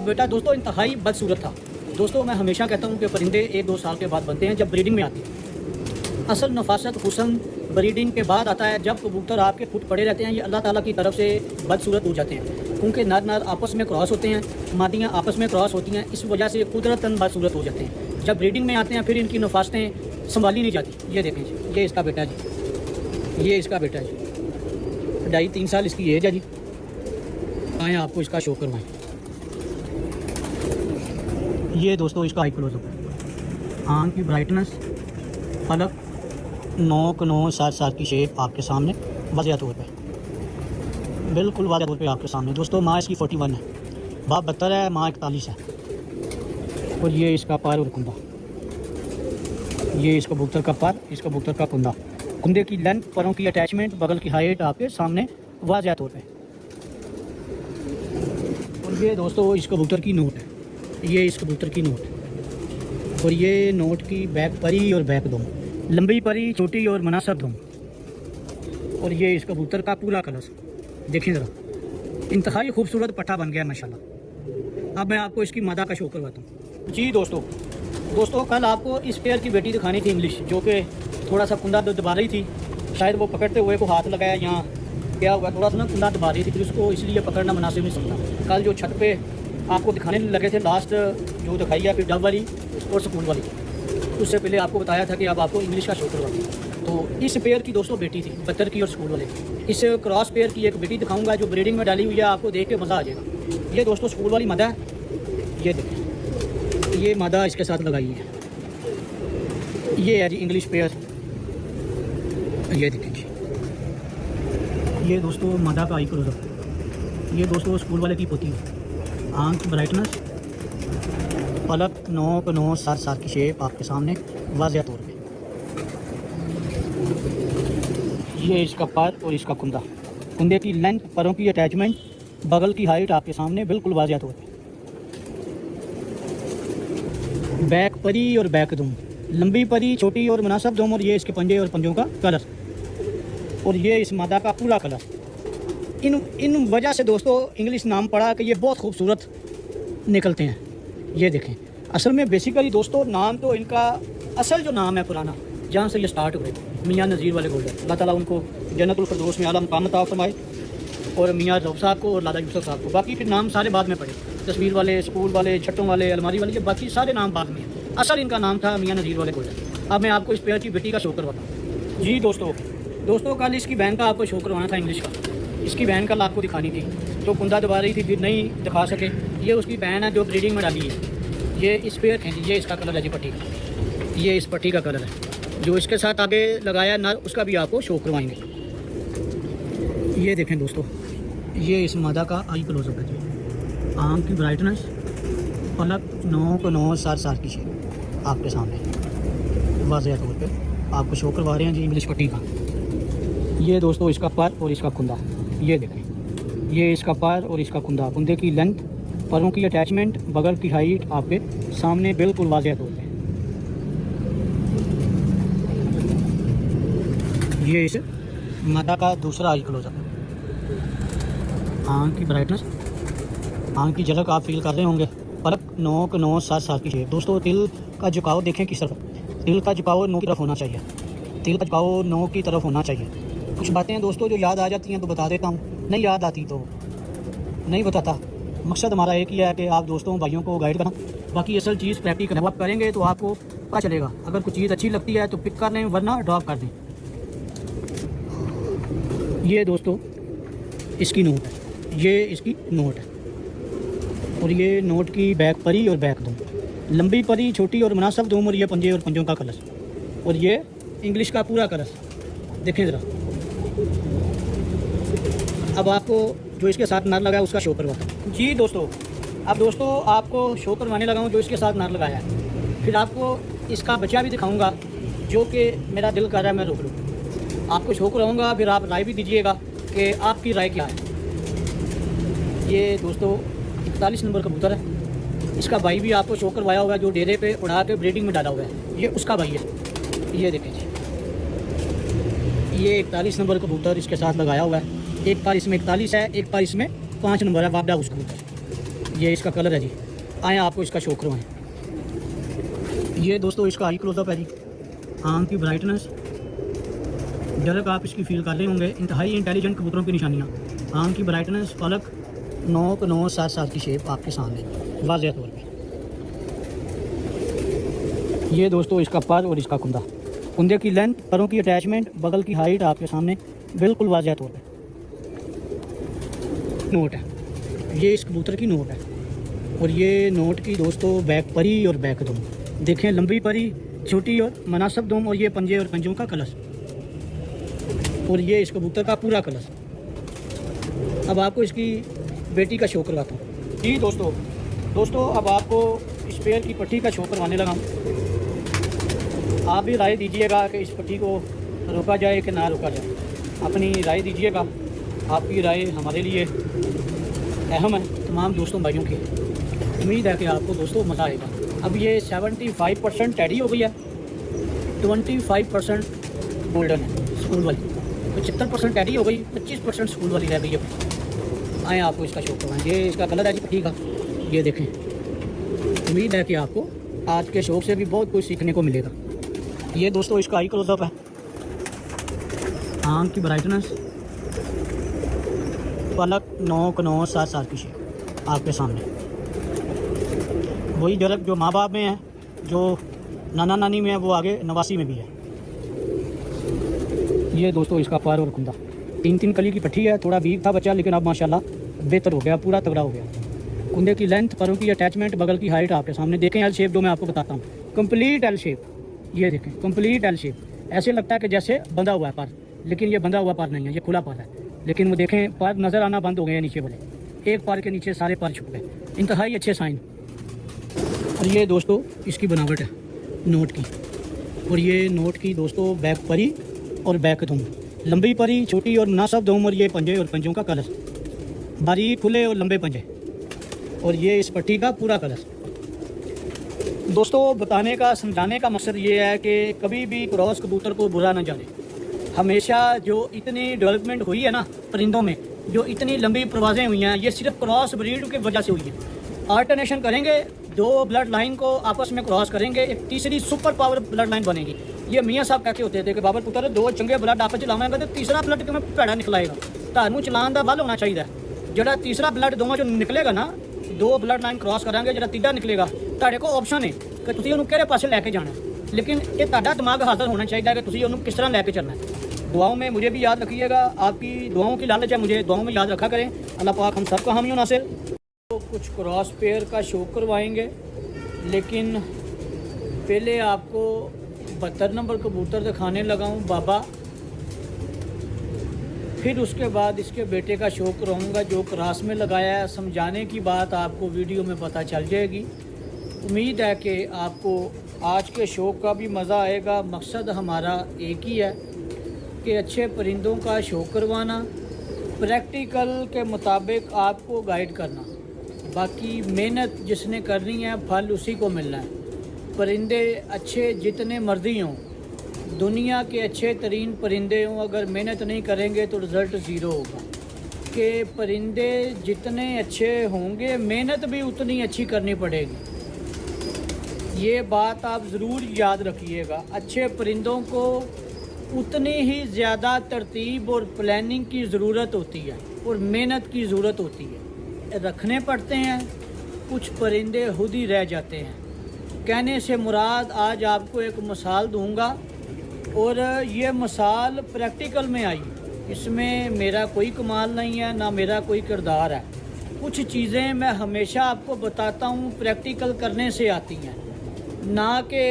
बेटा दोस्तों इंतहाई बदसूरत था। दोस्तों मैं हमेशा कहता हूँ कि परिंदे 1-2 साल के बाद बनते हैं जब ब्रीडिंग में आते हैं। असल नफासत हुस्न ब्रीडिंग के बाद आता है, जब कबूतर आपके फुट पड़े रहते हैं। ये अल्लाह ताला की तरफ से बदसूरत हो जाते हैं, क्योंकि नर नर आपस में क्रॉस होते हैं, मादियाँ आपस में क्रॉस होती हैं, इस वजह से कुदरतन बदसूरत हो जाते हैं। जब ब्रीडिंग में आते हैं फिर इनकी नफासतें संभाली नहीं जाती। ये देखें जी, ये इसका बेटा जी, ये इसका बेटा जी, 2.5-3 साल इसकी एज है जी। आए आपको इसका शो करवाएं। ये दोस्तों इसका आई क्लोजअप, आँख की ब्राइटनेस, पलक, नोक, नोज, साथ की शेप आपके सामने वाज़ेह तौर पे, बिल्कुल वाज़ेह तौर पे आपके सामने। दोस्तों माँ इसकी 41 है, बाप 72 है, माँ 41 है। और ये इसका पर और कुंदा, ये इस कबूतर का पर, इस कबूतर का कुंदा, कुंदे की लेंथ, परों की अटैचमेंट, बगल की हाइट आपके सामने वाज़ेह तौर पे। और ये दोस्तों इस कबूतर की नोट है, ये इस कबूतर की नोट है। और ये नोट की बैक परी और बैक दुम, लंबी परी, छोटी और मुनासिब दुम। और ये इस कबूतर का पूरा कलर देखें ज़रा, इंतहाई खूबसूरत पट्टा बन गया माशाल्लाह। अब मैं आपको इसकी मादा का शो करवाता हूँ। जी दोस्तों कल आपको इस पेयर की बेटी दिखानी थी इंग्लिश, जो कि थोड़ा सा कुंदा दबा रही थी। शायद वो पकड़ते हुए को हाथ लगाया, यहाँ क्या हुआ, थोड़ा सा ना कुंदा दबा रही थी, फिर उसको इसलिए पकड़ना मुनासिब नहीं समझा। कल जो छत पे आपको दिखाने लगे थे, लास्ट जो दिखाई है फिर डब वाली और स्कूल वाली, उससे पहले आपको बताया था कि अब आपको इंग्लिश का शो करवाऊंगा। तो इस पेयर की दोस्तों बेटी थी, 72 की और स्कूल वाले की। इस क्रॉस पेयर की एक बेटी दिखाऊंगा जो ब्रीडिंग में डाली हुई है, आपको देख के मज़ा आ जाएगा। ये दोस्तों स्कूल वाली मादा है, ये देखें, ये मादा इसके साथ लगाई है। ये है जी इंग्लिश पेयर, ये देखें जी, ये दोस्तों मादा का आई क्लोजअप। ये दोस्तों स्कूल वाले की पोती है, आँख की ब्राइटनेस, पलक, नोक, नोज, साथ की शेप आपके सामने वाज़ेह तौर पे। ये इसका पर और इसका कुंदा, कुंदे की लेंथ, परों की अटैचमेंट, बगल की हाइट आपके सामने बिल्कुल वाज़ेह तौर पे। बैक परी और बैक दुम, लंबी परी, छोटी और मुनासिब दुम। और ये इसके पंजे और पंजों का कलर, और ये इस मादा का पूरा कलर। इन वजह से दोस्तों इंग्लिश नाम पड़ा कि ये बहुत खूबसूरत निकलते हैं। ये देखें, असल में बेसिकली दोस्तों नाम तो इनका असल जो नाम है पुराना, जहाँ से ये स्टार्ट हुए, मियाँ नज़ीर वाले गोल्डन, अल्लाह ताला उनको जन्नतुल फिरदौस में आला मुकाम अता फरमाए, और मियाँ रऊफ़ साहब को और लाला यूसुफ साहब को। बाकी फिर नाम सारे बाद में पड़े, तस्वीर वाले, स्कूल वाले, छट्टों वाले, अलमारी वाले, बाकी सारे नाम बाद में। असल इनका नाम था मियाँ नज़ीर वाले गोल्डन। अब मैं आपको इस पेयर की बेटी का शो करवाता हूँ। जी दोस्तों कल इसकी बहन का आपको शो करवाना था इंग्लिश का। इसकी बहन कल आपको दिखानी थी, तो कुंदा दबा रही थी, फिर नहीं दिखा सके। ये उसकी बहन है जो ब्रीडिंग में डाली है। ये इस पेयर है, ये इसका कलर है जी पट्टी का, ये इस पट्टी का कलर है। जो इसके साथ आगे लगाया नर, उसका भी आपको शो करवाएंगे। ये देखें दोस्तों, ये इस मादा का आई क्लोजअप है जी, आँख की ब्राइटनेस, पलक, नोक, नोज, साथ की शेप आपके सामने वाज़ेह तौर पे आपको शो करवा रहे हैं जी इंग्लिश पट्टी का। ये दोस्तों इसका पर और इसका कुंदा, ये देखें, ये इसका पर और इसका कुंदा, कुंदे की लेंथ, परों की अटैचमेंट, बगल की हाइट आपके सामने बिल्कुल वाज़ेह तौर पे। ये इस मादा का दूसरा आई क्लोजअप, आँख की ब्राइटनेस, आँख की झलक आप फील कर रहे होंगे, पलक, नोक, नोज, साथ की शेप। दोस्तों तिल का झुकाव देखें किस तरफ, तिल का झुकाव नोक की तरफ होना चाहिए, तिल का झुकाव नोक की तरफ होना चाहिए। कुछ बातें हैं दोस्तों जो याद आ जाती हैं तो बता देता हूँ, नहीं याद आती तो नहीं बताता। मकसद हमारा एक ही है कि आप दोस्तों भाइयों को गाइड करना। बाकी असल चीज़ प्रैक्टिस करना, आप करेंगे तो आपको पता चलेगा। अगर कुछ चीज़ अच्छी लगती है तो पिक कर लें, वरना ड्रॉप कर दें। ये दोस्तों इसकी नोट है, ये इसकी नोट है। और ये नोट की बैक परी और बैक दुम, लंबी परी, छोटी और मुनासिब दुम। और ये पंजे और पंजों का कलर, और ये इंग्लिश का पूरा कलर देखें ज़रा। अब आपको जो इसके साथ नर लगा है उसका शो करवाता हूँ। जी दोस्तों, अब दोस्तों आपको शो करवाने लगा हूँ जो इसके साथ नर लगाया है। फिर आपको इसका बच्चा भी दिखाऊंगा, जो कि मेरा दिल कर रहा है मैं रोक लूँ। आपको शो कराऊंगा, फिर आप राय भी दीजिएगा कि आपकी राय क्या है। ये दोस्तों 41 नंबर कबूतर है। इसका भाई भी आपको शो करवाया होगा, जो डेरे पे उड़ा के ब्रीडिंग में डाला हुआ है। ये उसका भाई है, ये देखें जी, ये 41 नंबर कबूतर इसके साथ लगाया हुआ है। एक पार इसमें 41 है, एक पार इसमें 5 नंबर है, वापडा उस कबूतर। ये इसका कलर है जी। आए आपको इसका शो करवाएं। ये दोस्तों इसका आई क्लोजअप है जी। आंख की ब्राइटनेस, झलक आप इसकी फील कर रहे होंगे। इंतहाई इंटेलिजेंट कबूतरों की निशानियाँ। आंख की ब्राइटनेस, पलक, नोक, नोज, साथ की शेप आपके सामने वाज़ेह तौर पे। ये दोस्तों इसका पर और इसका कुंदा, कुंदे की लेंथ, परों की अटैचमेंट, बगल की हाइट आपके सामने बिल्कुल वाज़ेह तौर पे। नोट है, ये इस कबूतर की नोट है। और ये नोट की दोस्तों बैक परी और बैक दुम देखें, लंबी परी, छोटी और मुनासिब दुम, और ये पंजे और पंजों का कलर, और ये इस कबूतर का पूरा कलर। अब आपको इसकी बेटी का शो करवाता हूँ जी। दोस्तों अब आपको इस पेयर की पट्टी का शो करवाने लगा हूँ। आप भी राय दीजिएगा कि इस पट्टी को रोका जाए कि ना रोका जाए। अपनी राय दीजिएगा, आपकी राय हमारे लिए अहम है, तमाम दोस्तों भाइयों की। उम्मीद है कि आपको दोस्तों मज़ा आएगा। अब ये 75% टैडी हो गई है, 25% गोल्डन है स्कूल वाली, 75% टैडी हो गई, 25% स्कूल वाली रह गई है। आए आपको इसका शो करवाएं। ये इसका कलर है जी पट्टी का, ये देखें। उम्मीद है कि आपको आज के शौक से भी बहुत कुछ सीखने को मिलेगा। ये दोस्तों इसका आई क्लोजअप है। आंख की ब्राइटनेस, पलक, नोक, नोज, साथ की शेप आपके सामने। वही झलक जो माँ बाप में है, जो नाना नानी में है, वो आगे नवासी में भी है। ये दोस्तों इसका पर और कुंदा, 3 कली की पट्टी है। थोड़ा वीक था बच्चा, लेकिन अब माशाल्लाह बेहतर हो गया, पूरा तगड़ा हो गया। कुंदे की लेंथ, परों की अटैचमेंट, बगल की हाइट आपके सामने देखें। एल शेप जो मैं आपको बताता हूँ, कंप्लीट एल शेप। ये देखें, कंप्लीट एल शेप। ऐसे लगता है कि जैसे बंधा हुआ है पर, लेकिन ये बंधा हुआ पर नहीं है, ये खुला पर है। लेकिन वो देखें, पर नज़र आना बंद हो गए हैं नीचे वाले, एक पर के नीचे सारे पर छुप गए। इंतहाई अच्छे साइन। और ये दोस्तों इसकी बनावट है नोट की। और ये नोट की दोस्तों बैक परी और बैक दुम, लंबी परी, छोटी और मुनासिब दुम, और ये पंजे और पंजों का कलर, बारीक खुले और लंबे पंजे, और ये इस पट्टी का पूरा कलर। दोस्तों बताने का, समझाने का मकसद ये है कि कभी भी क्रॉस कबूतर को बुरा ना जाने। हमेशा जो इतनी डेवलपमेंट हुई है ना परिंदों में, जो इतनी लंबी परवाज़ें हुई हैं, ये सिर्फ क्रॉस ब्रीड की वजह से हुई है। आल्टरनेशन करेंगे, 2 ब्लड लाइन को आपस में क्रॉस करेंगे, एक तीसरी सुपर पावर ब्लड लाइन बनेगी। ये मियाँ साहब कहते होते थे कि बाबर पुत्र 2 चंगे ब्लड आपस चलावेंगे तो तीसरा ब्लड किमें भैड़ा निकलाएगा। ਤੁਹਾਨੂੰ ਚਲਾਉਣ ਦਾ ਬਲ ਹੋਣਾ ਚਾਹੀਦਾ। ਜਿਹੜਾ ਤੀਸਰਾ ਬਲੱਡ ਦੋਵਾਂ ਚੋਂ ਨਿਕਲੇਗਾ ਨਾ, 2 ਬਲੱਡ ਲਾਈਨ ਕ੍ਰਾਸ ਕਰਾਂਗੇ, ਜਿਹੜਾ ਤੀਜਾ ਨਿਕਲੇਗਾ, ਤੁਹਾਡੇ ਕੋਲ ਆਪਸ਼ਨ ਹੈ ਕਿ ਤੁਸੀਂ ਉਹਨੂੰ ਕਿਹੜੇ ਪਾਸੇ ਲੈ ਕੇ ਜਾਣਾ। लेकिन ये ਤੁਹਾਡਾ दिमाग हाजिर होना चाहिए कि ਤੁਸੀਂ ਉਹਨੂੰ किस तरह लेके चलना है। दुआओं में मुझे भी याद रखिएगा, आपकी दुआओं की लालच है, मुझे दुआओं में याद रखा करें। अल्लाह पाक हम सबका हामी नासिर। तो कुछ क्रॉस पेयर का शो करवाएंगे, लेकिन पहले आपको 72 नंबर कबूतर दिखाने लगा हूँ बाबा, फिर उसके बाद इसके बेटे का शो कराऊँगा जो क्रॉस में लगाया है। समझाने की बात आपको वीडियो में पता चल जाएगी। उम्मीद है कि आपको आज के शो का भी मज़ा आएगा। मकसद हमारा एक ही है कि अच्छे परिंदों का शो करवाना, प्रैक्टिकल के मुताबिक आपको गाइड करना। बाकी मेहनत जिसने करनी है फल उसी को मिलना है। परिंदे अच्छे जितने मर्जी हों, दुनिया के अच्छे तरीन परिंदे हों, अगर मेहनत नहीं करेंगे तो रिज़ल्ट ज़ीरो होगा। कि परिंदे जितने अच्छे होंगे मेहनत भी उतनी अच्छी करनी पड़ेगी। ये बात आप ज़रूर याद रखिएगा। अच्छे परिंदों को उतनी ही ज़्यादा तरतीब और प्लानिंग की ज़रूरत होती है और मेहनत की ज़रूरत होती है। रखने पड़ते हैं, कुछ परिंदे खुद ही रह जाते हैं। कहने से मुराद आज आपको एक मिसाल दूंगा और ये मिसाल प्रैक्टिकल में आई। इसमें मेरा कोई कमाल नहीं है, ना मेरा कोई किरदार है। कुछ चीज़ें मैं हमेशा आपको बताता हूँ प्रैक्टिकल करने से आती हैं, ना कि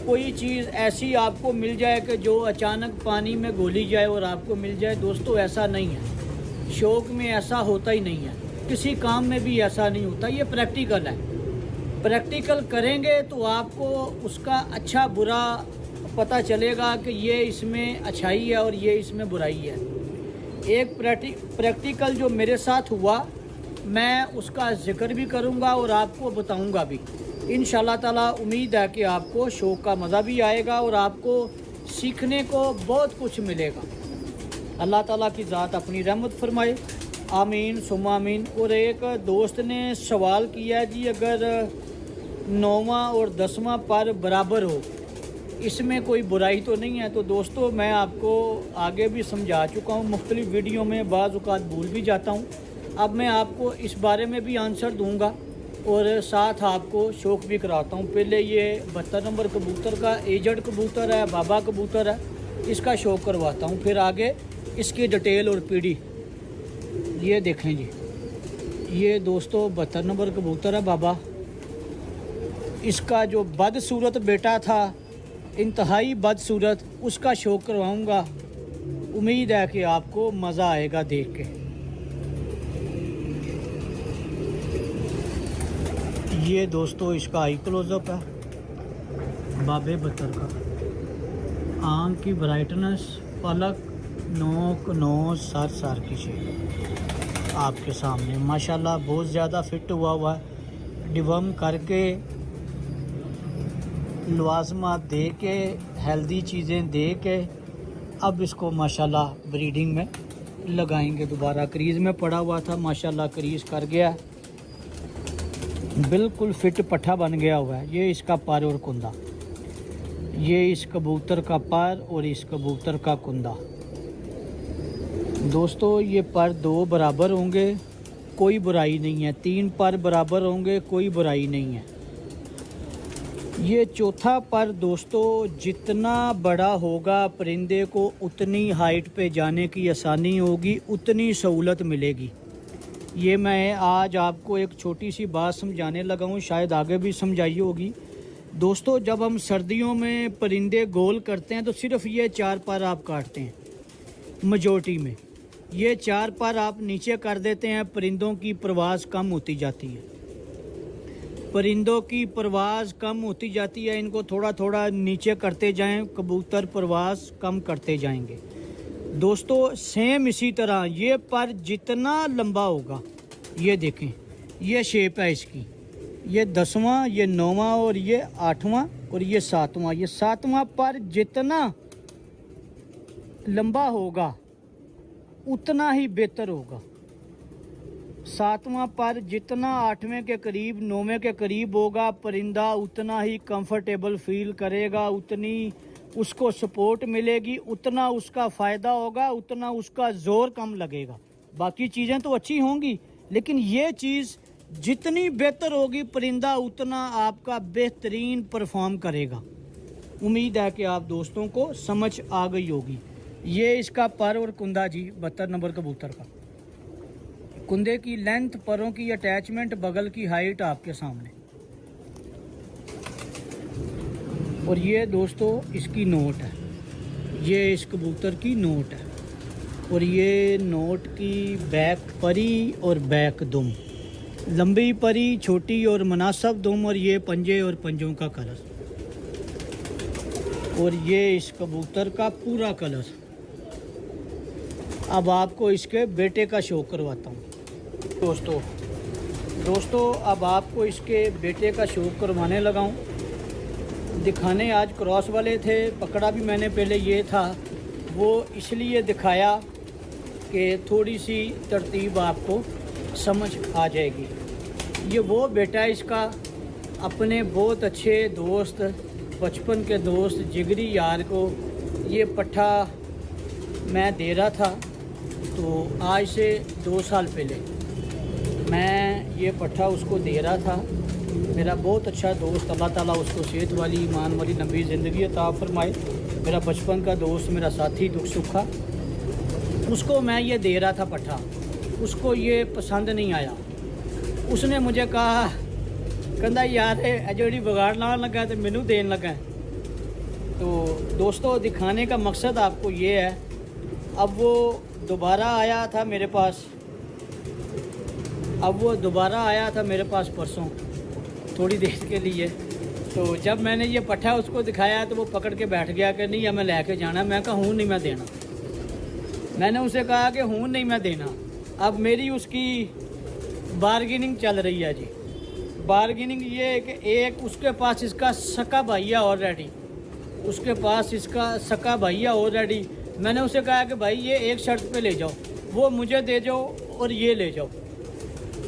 कोई चीज़ ऐसी आपको मिल जाए कि जो अचानक पानी में घोली जाए और आपको मिल जाए। दोस्तों ऐसा नहीं है, शौक़ में ऐसा होता ही नहीं है, किसी काम में भी ऐसा नहीं होता। ये प्रैक्टिकल है। प्रैक्टिकल करेंगे तो आपको उसका अच्छा बुरा पता चलेगा कि ये इसमें अच्छाई है और ये इसमें बुराई है। एक प्रैक्टिकल जो मेरे साथ हुआ मैं उसका जिक्र भी करूँगा और आपको बताऊँगा भी इंशाल्लाह ताला। उम्मीद है कि आपको शो का मज़ा भी आएगा और आपको सीखने को बहुत कुछ मिलेगा। अल्लाह ताला की ज़ात अपनी रहमत फरमाए। आमीन सुम्मा आमीन। और एक दोस्त ने सवाल किया जी, अगर 9वां और 10वां पर बराबर हो, इसमें कोई बुराई तो नहीं है? तो दोस्तों मैं आपको आगे भी समझा चुका हूँ मुख्तलिफ़ वीडियो में, बाज़ औक़ात भूल भी जाता हूँ। अब मैं आपको इस बारे में भी आंसर दूंगा और साथ आपको शौक़ भी कराता हूँ। पहले ये 72 नंबर कबूतर का एजड कबूतर है, बाबा कबूतर है, इसका शौक़ करवाता हूँ, फिर आगे इसकी डिटेल और पीढ़ी। ये देखें जी, ये दोस्तों 72 नंबर कबूतर है बाबा। इसका जो बदसूरत बेटा था, इंतहाई बदसूरत, उसका शौक़ करवाऊँगा। उम्मीद है कि आपको मज़ा आएगा देख के। ये दोस्तों इसका आई क्लोज़अप है बाबे बतर का। आँख की ब्राइटनेस, पलक, नोक, नोज, सर की शेप आपके सामने माशाल्लाह बहुत ज़्यादा फिट हुआ है। डिवर्म करके, लवाजमा दे के, हेल्दी चीज़ें दे के अब इसको माशाल्लाह ब्रीडिंग में लगाएंगे दोबारा। क्रीज़ में पड़ा हुआ था, माशाल्लाह क्रीज़ कर गया, बिल्कुल फिट पट्ठा बन गया हुआ है। ये इसका पर और कुंदा, ये इस कबूतर का पर और इस कबूतर का कुंदा। दोस्तों ये पर 2 बराबर होंगे, कोई बुराई नहीं है। 3 पर बराबर होंगे, कोई बुराई नहीं है। ये चौथा पर दोस्तों जितना बड़ा होगा परिंदे को उतनी हाइट पे जाने की आसानी होगी, उतनी सहूलत मिलेगी। ये मैं आज आपको एक छोटी सी बात समझाने लगा हूँ, शायद आगे भी समझाई होगी। दोस्तों जब हम सर्दियों में परिंदे गोल करते हैं तो सिर्फ ये 4 पर आप काटते हैं मेजॉरिटी में। ये 4 पर आप नीचे कर देते हैं, परिंदों की परवाज़ कम होती जाती है। परिंदों की परवाज़ कम होती जाती है, इनको थोड़ा थोड़ा नीचे करते जाएं, कबूतर परवाज़ कम करते जाएंगे। दोस्तों सेम इसी तरह ये पर जितना लंबा होगा, ये देखें ये शेप है इसकी, ये 10वां, ये 9वां और ये 8वां और ये 7वां। ये 7वां पर जितना लंबा होगा उतना ही बेहतर होगा। 7वां पर जितना 8वें के करीब, 9वें के करीब होगा, परिंदा उतना ही कंफर्टेबल फील करेगा, उतनी उसको सपोर्ट मिलेगी, उतना उसका फ़ायदा होगा, उतना उसका ज़ोर कम लगेगा। बाकी चीज़ें तो अच्छी होंगी, लेकिन ये चीज़ जितनी बेहतर होगी परिंदा उतना आपका बेहतरीन परफॉर्म करेगा। उम्मीद है कि आप दोस्तों को समझ आ गई होगी। ये इसका पर और कुंदा जी 72 नंबर कबूतर का। कुंदे की लेंथ, परों की अटैचमेंट, बगल की हाइट आपके सामने। और ये दोस्तों इसकी नोट है, ये इस कबूतर की नोट है। और ये नोट की बैक परी और बैक दुम, लंबी परी, छोटी और मुनासिब दुम, और ये पंजे और पंजों का कलर। और ये इस कबूतर का पूरा कलर। अब आपको इसके बेटे का शौक़ करवाता हूँ दोस्तों अब आपको इसके बेटे का शौक़ करवाने लगा हूँ। दिखाने आज क्रॉस वाले थे, पकड़ा भी मैंने पहले ये था, वो इसलिए दिखाया कि थोड़ी सी तरतीब आपको समझ आ जाएगी। ये वो बेटा है इसका, अपने बहुत अच्छे दोस्त, बचपन के दोस्त, जिगरी यार को ये पट्ठा मैं दे रहा था। तो आज से 2 साल पहले मैं ये पट्ठा उसको दे रहा था। मेरा बहुत अच्छा दोस्त, अल्लाह ताला उसको सेहत वाली, ईमान वाली लंबी ज़िंदगी अता फरमाए। मेरा बचपन का दोस्त, मेरा साथी दुख सुखा, उसको मैं ये दे रहा था पट्ठा। उसको ये पसंद नहीं आया। उसने मुझे कहा, कहता यार जी बिगाड़ लाने लगा तो मैनू देन लगा। तो दोस्तों दिखाने का मकसद आपको ये है। अब वो दोबारा आया था मेरे पास, परसों थोड़ी देर के लिए। तो जब मैंने ये पट्ठा उसको दिखाया तो वो पकड़ के बैठ गया कि नहीं हमें लेके जाना। मैं कहा हूँ नहीं मैं देना। मैंने उसे कहा कि हूँ नहीं मैं देना। अब मेरी उसकी बार्गेनिंग चल रही है जी। बार्गेनिंग ये है कि एक उसके पास इसका सका भैया ऑलरेडी, मैंने उसे कहा कि भाई ये एक शर्त पे ले जाओ, वो मुझे दे जाओ और ये ले जाओ।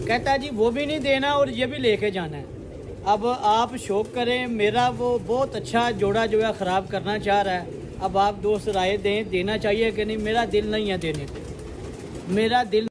कहता है जी वो भी नहीं देना और ये भी लेके जाना है। अब आप शौक करें, मेरा वो बहुत अच्छा जोड़ा जो है ख़राब करना चाह रहा है। अब आप दोस्त राय दें, देना चाहिए कि नहीं। मेरा दिल नहीं है देने को, मेरा दिल